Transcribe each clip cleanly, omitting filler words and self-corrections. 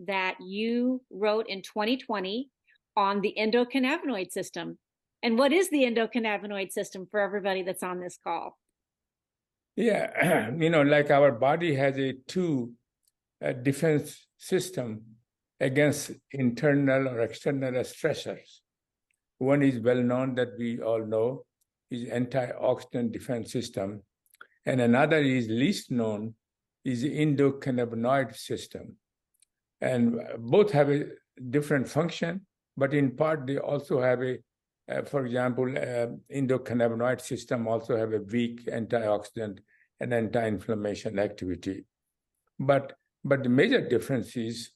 that you wrote in 2020 on the endocannabinoid system. And what is the endocannabinoid system for everybody that's on this call? Yeah, like our body has a two defense system against internal or external stressors. One is well known that we all know is antioxidant defense system, and another is least known is the endocannabinoid system. And both have a different function, but in part they also have for example, endocannabinoid system also have a weak antioxidant and anti-inflammation activity. But the major difference is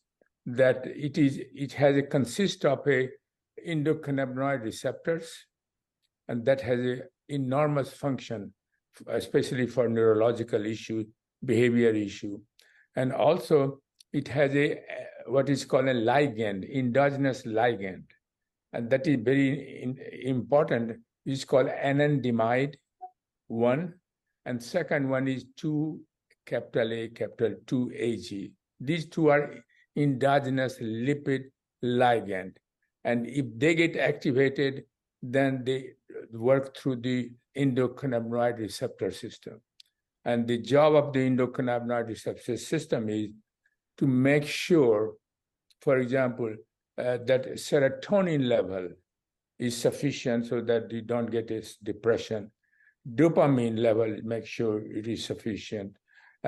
that it has a consist of a endocannabinoid receptors, and that has a enormous function, especially for neurological issue, behavior issue. And also it has a what is called a ligand, endogenous ligand, and that is very important. It's called anandamide 1, and second one is 2 capital A capital 2AG. These two are endogenous lipid ligand, and if they get activated, then they work through the endocannabinoid receptor system. And the job of the endocannabinoid receptor system is to make sure, for example, that serotonin level is sufficient so that you don't get this depression. Dopamine level, make sure it is sufficient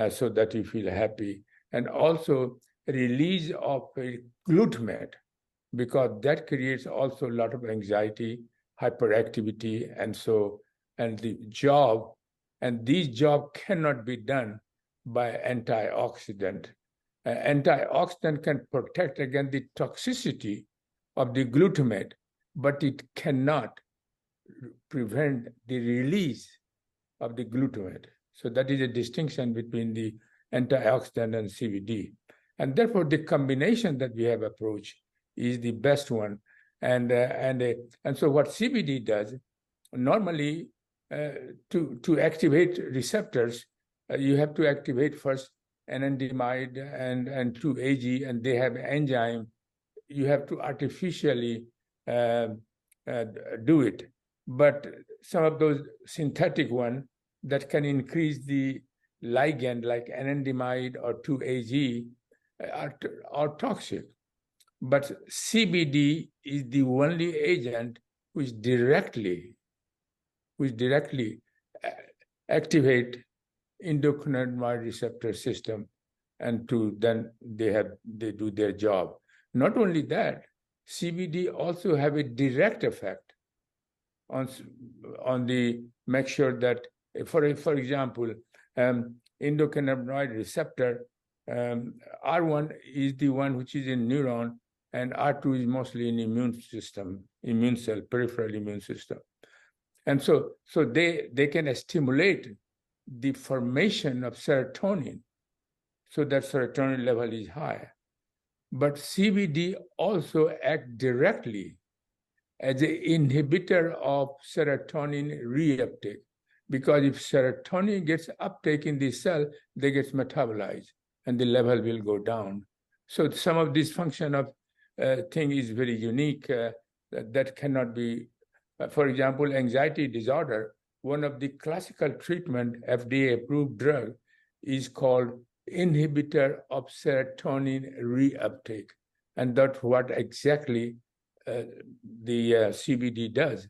so that you feel happy. And also release of glutamate, because that creates also a lot of anxiety, hyperactivity, and these job cannot be done by antioxidant. Antioxidant can protect against the toxicity of the glutamate, but it cannot prevent the release of the glutamate. So that is a distinction between the antioxidant and CBD. And therefore, the combination that we have approached is the best one. And so what CBD does, normally to activate receptors, you have to activate first anandamide and 2-AG, and they have enzyme. You have to artificially do it. But some of those synthetic ones that can increase the ligand, like anandamide or 2-AG, are toxic. But CBD is the only agent which directly activate endocannabinoid receptor system, and then they do their job. Not only that, CBD also have a direct effect on the make sure that, for example, endocannabinoid receptor R1 is the one which is in neuron, and R2 is mostly in immune cell, peripheral immune system. And so they can stimulate the formation of serotonin so that serotonin level is high. But CBD also acts directly as an inhibitor of serotonin reuptake, because if serotonin gets uptake in the cell, they get metabolized and the level will go down. So some of this function of thing is very unique that cannot be, for example, anxiety disorder. One of the classical treatment, FDA-approved drug, is called inhibitor of serotonin reuptake, and that's what exactly the CBD does,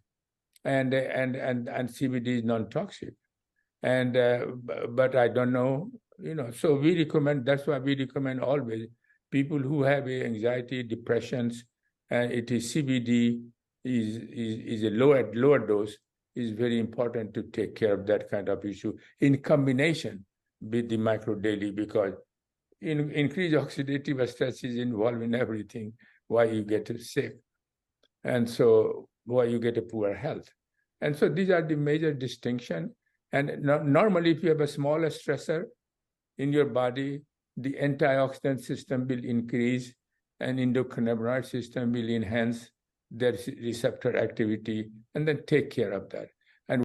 and CBD is non-toxic, and but I don't know, So we recommend. That's why we recommend always people who have anxiety, depressions, and it is CBD is a lower dose, is very important to take care of that kind of issue in combination with the micro daily, because increased oxidative stress is involved in everything, why you get sick, and so why you get a poor health. And so these are the major distinction. And normally, if you have a smaller stressor in your body, the antioxidant system will increase and endocannabinoid system will enhance their receptor activity and then take care of that.